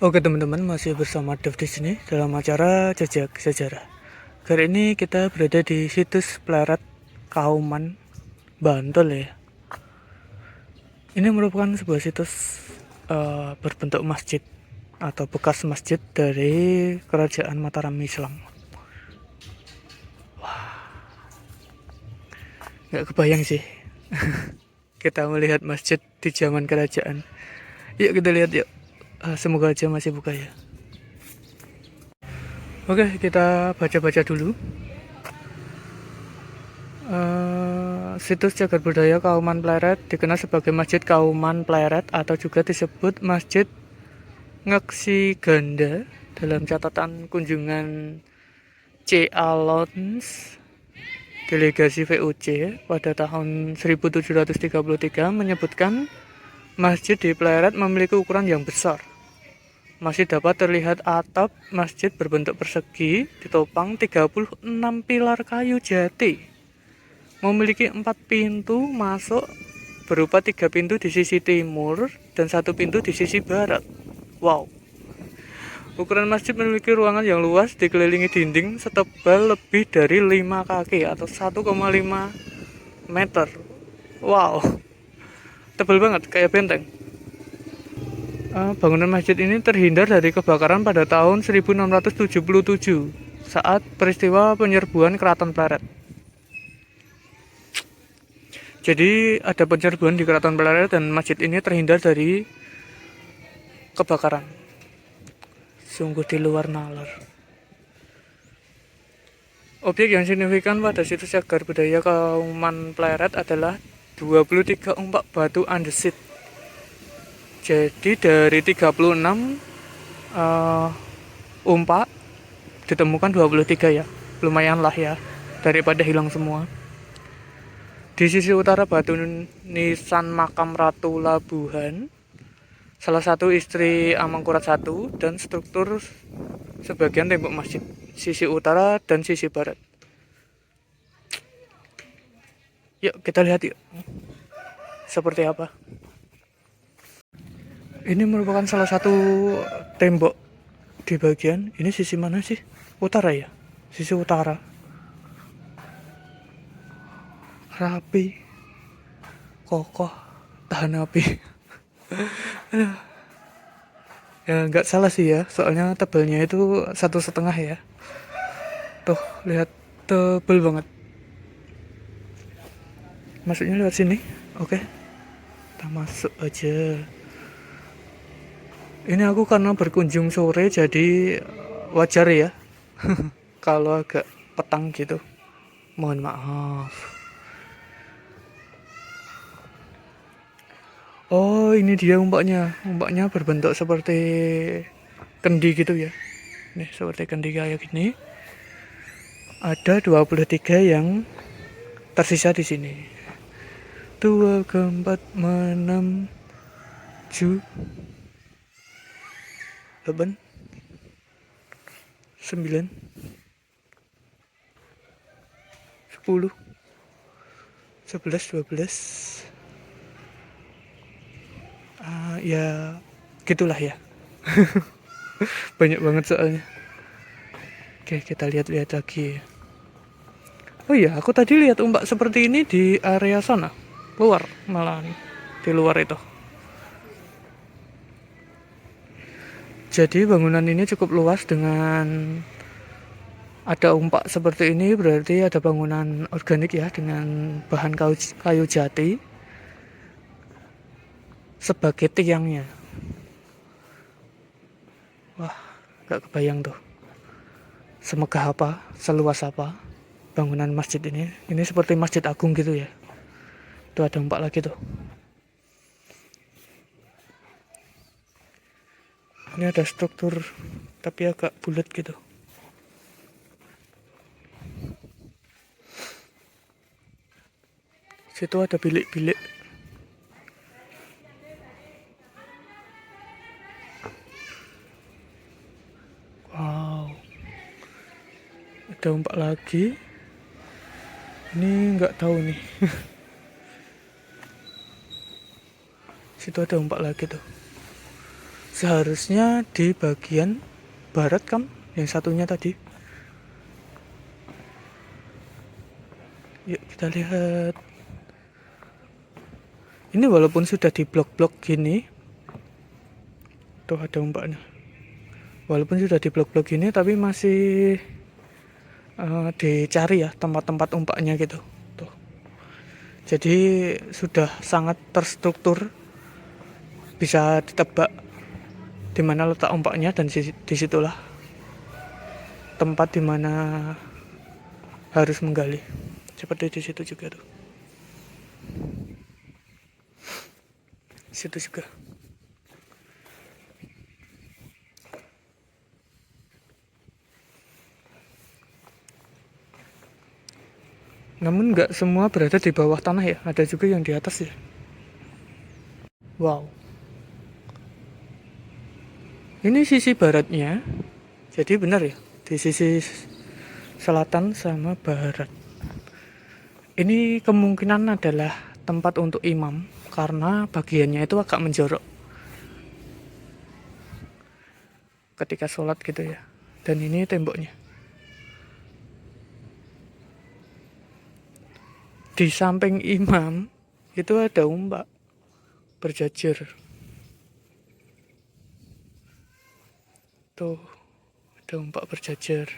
Oke teman-teman, masih bersama Dev di sini dalam acara Jejak Sejarah. Kali ini kita berada di situs Pleret Kauman, Bantul ya. Ini merupakan sebuah situs berbentuk masjid atau bekas masjid dari Kerajaan Mataram Islam. Nggak kebayang sih kita melihat masjid di zaman kerajaan. Yuk kita lihat yuk. Semoga aja masih buka ya. Oke, kita baca-baca dulu. Situs Cagar Budaya Kauman Pleret dikenal sebagai Masjid Kauman Pleret atau juga disebut Masjid Ngeksi Ganda dalam catatan kunjungan C. Alons delegasi VOC pada tahun 1733 menyebutkan masjid di Pleret memiliki ukuran yang besar. Masih dapat terlihat atap masjid berbentuk persegi ditopang 36 pilar kayu jati. Memiliki 4 pintu masuk berupa 3 pintu di sisi timur dan 1 pintu di sisi barat. Wow. Ukuran masjid memiliki ruangan yang luas dikelilingi dinding setebal lebih dari 5 kaki atau 1,5 meter. Wow. Tebal banget kayak benteng. Bangunan masjid ini terhindar dari kebakaran pada tahun 1677 saat peristiwa penyerbuan Keraton Pleret. Jadi ada penyerbuan di Keraton Pleret dan masjid ini terhindar dari kebakaran. Sungguh di luar nalar. Objek yang signifikan pada situs Cagar Budaya Kauman Pleret adalah 23 umpak batu andesit. Jadi dari 36 umpak ditemukan 23 ya. Lumayan lah ya, daripada hilang semua. Di sisi utara batu nisan makam Ratu Labuhan, salah satu istri Amangkurat I, dan struktur sebagian tembok masjid, sisi utara dan sisi barat. Yuk kita lihat yuk, seperti apa. Ini merupakan salah satu tembok di bagian ini. Sisi mana sih? Utara ya? Sisi utara. Rapi, kokoh, tahan api. Ya nggak salah sih ya, soalnya tebalnya itu 1,5 ya. Tuh lihat, tebel banget. Masuknya lewat sini. Oke, kita masuk aja. Ini aku karena berkunjung sore jadi wajar ya kalau agak petang gitu. Mohon maaf. Oh, ini dia umpaknya. Umpaknya berbentuk seperti kendi gitu ya. Nih, seperti kendi kayak gini. Ada 23 yang tersisa di sini. 2, 4, 6, 7, 8, 9, 10, 11, 12. Ya gitulah ya. Banyak banget soalnya. Oke, kita lihat-lihat lagi. Oh iya, aku tadi lihat umpak seperti ini di area sana. Luar, malah di luar itu. Jadi bangunan ini cukup luas dengan ada umpak seperti ini, berarti ada bangunan organik ya dengan bahan kayu jati sebagai tiangnya. Wah, gak kebayang tuh semegah apa, seluas apa bangunan masjid ini. Ini seperti masjid agung gitu ya. Tuh ada umpak lagi tuh. Ini ada struktur tapi agak bulat gitu. Situ ada bilik-bilik. Wow. Ada umpak lagi. Ini nggak tahu nih. Situ ada umpak lagi tuh. seharusnya di bagian barat kan, yang satunya tadi. Yuk kita lihat. Ini walaupun sudah di blok-blok gini, tuh ada ombaknya. Walaupun sudah di blok-blok gini, tapi masih dicari ya tempat-tempat ombaknya gitu. Tuh. Jadi sudah sangat terstruktur, bisa ditebak di mana letak ombaknya, dan disitulah tempat di mana harus menggali. Seperti di situ juga tuh. Situ juga. Namun nggak semua berada di bawah tanah ya, ada juga yang di atas ya. Wow. Ini sisi baratnya, jadi benar ya, di sisi selatan sama barat. Ini kemungkinan adalah tempat untuk imam, karena bagiannya itu agak menjorok ketika sholat gitu ya. Dan ini temboknya. Di samping imam itu ada ombak berjajar. Tuh, ada ombak berjajar.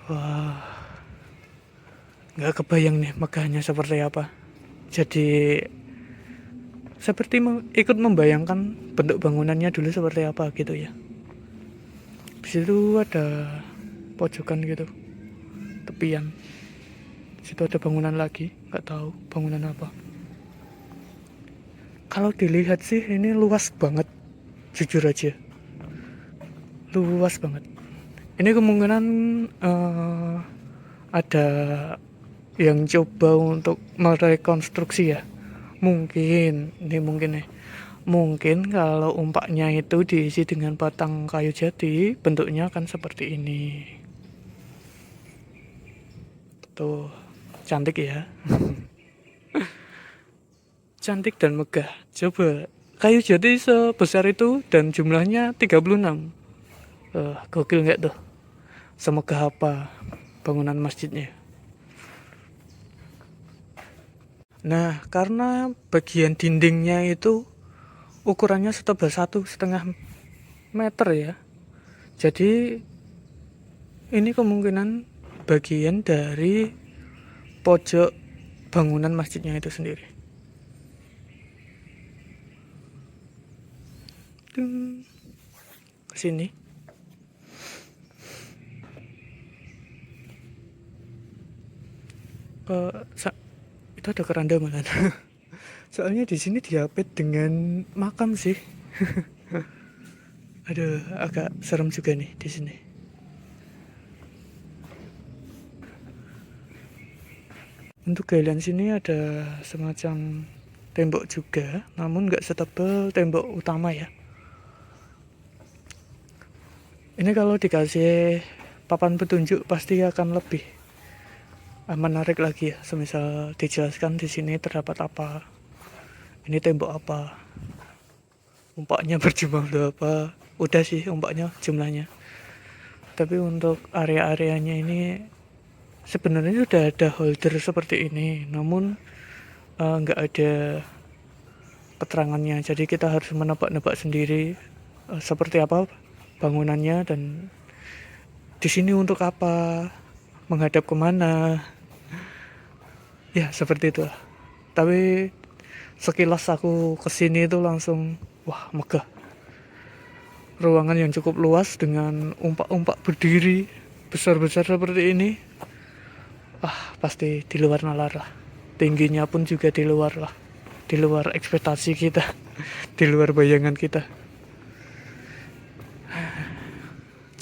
Wah, nggak kebayang nih megahnya seperti apa. Jadi seperti ikut membayangkan bentuk bangunannya dulu seperti apa gitu ya. Di situ ada pojokan gitu, tepian. Di situ ada bangunan lagi, nggak tahu bangunan apa. Kalau dilihat sih ini luas banget, jujur aja, luas banget. Ini kemungkinan ada yang coba untuk merekonstruksi ya. Mungkin nih. Mungkin kalau ombaknya itu diisi dengan batang kayu jati, bentuknya akan seperti ini. Tuh, cantik ya. Cantik dan megah. Coba, kayu jati sebesar itu dan jumlahnya 36. Gokil nggak tuh? Semegah apa bangunan masjidnya? Nah, karena bagian dindingnya itu ukurannya setebal 1,5 meter ya. Jadi ini kemungkinan bagian dari pojok bangunan masjidnya itu sendiri. Ke sini. Itu ada keranda malah. Soalnya di sini diapit dengan makam sih. Aduh, agak serem juga nih di sini. Untuk galian sini ada semacam tembok juga, namun nggak setebal tembok utama ya. Ini kalau dikasih papan petunjuk pasti akan lebih menarik lagi ya. Semisal dijelaskan di sini terdapat apa, ini tembok apa, ombaknya berjumlah berapa. Udah sih ombaknya jumlahnya. Tapi untuk area-areanya ini sebenarnya sudah ada holder seperti ini, namun nggak ada keterangannya. Jadi kita harus menebak-nebak sendiri seperti apa bangunannya dan di sini untuk apa, menghadap kemana. Ya seperti itu. Tapi sekilas aku kesini itu langsung wah megah. Ruangan yang cukup luas dengan umpak-umpak berdiri besar-besar seperti ini. Pasti di luar nalar lah. Tingginya pun juga di luar lah. Di luar ekspektasi kita. Di luar bayangan kita.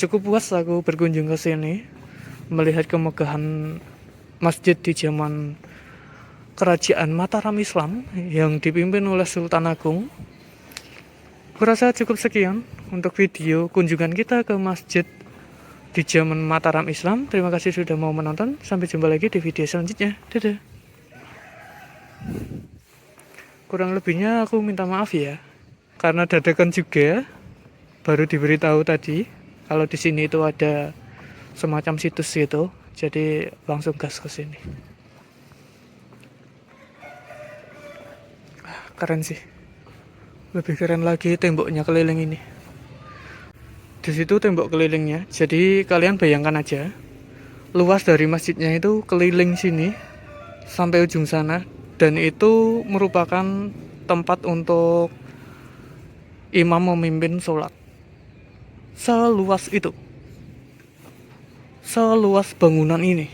Cukup puas aku berkunjung ke sini, melihat kemegahan masjid di zaman Kerajaan Mataram Islam yang dipimpin oleh Sultan Agung. Kurasa cukup sekian untuk video kunjungan kita ke masjid di zaman Mataram Islam. Terima kasih sudah mau menonton. Sampai jumpa lagi di video selanjutnya. Dadah. kurang lebihnya aku minta maaf ya, karena dadakan juga. Baru diberitahu tadi kalau di sini itu ada semacam situs gitu, jadi langsung gas ke sini. Keren sih. Lebih keren lagi temboknya keliling ini. Di situ tembok kelilingnya. Jadi kalian bayangkan aja, luas dari masjidnya itu keliling sini sampai ujung sana, dan itu merupakan tempat untuk imam memimpin sholat. Seluas itu, seluas bangunan ini,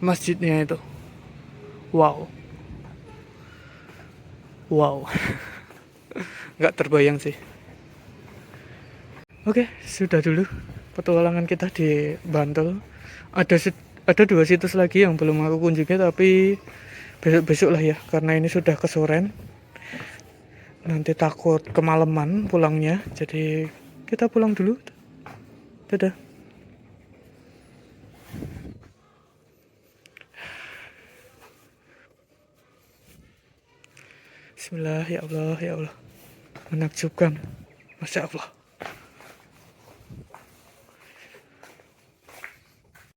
masjidnya itu. Wow, wow, nggak terbayang sih. Oke, sudah dulu petualangan kita di Bantul. Ada dua situs lagi yang belum aku kunjungi, tapi besok-besok lah ya, karena ini sudah kesoren. Nanti takut kemalaman pulangnya, jadi kita pulang dulu. Dadah. Bismillah, ya Allah, ya Allah. Menakjubkan. Masya Allah.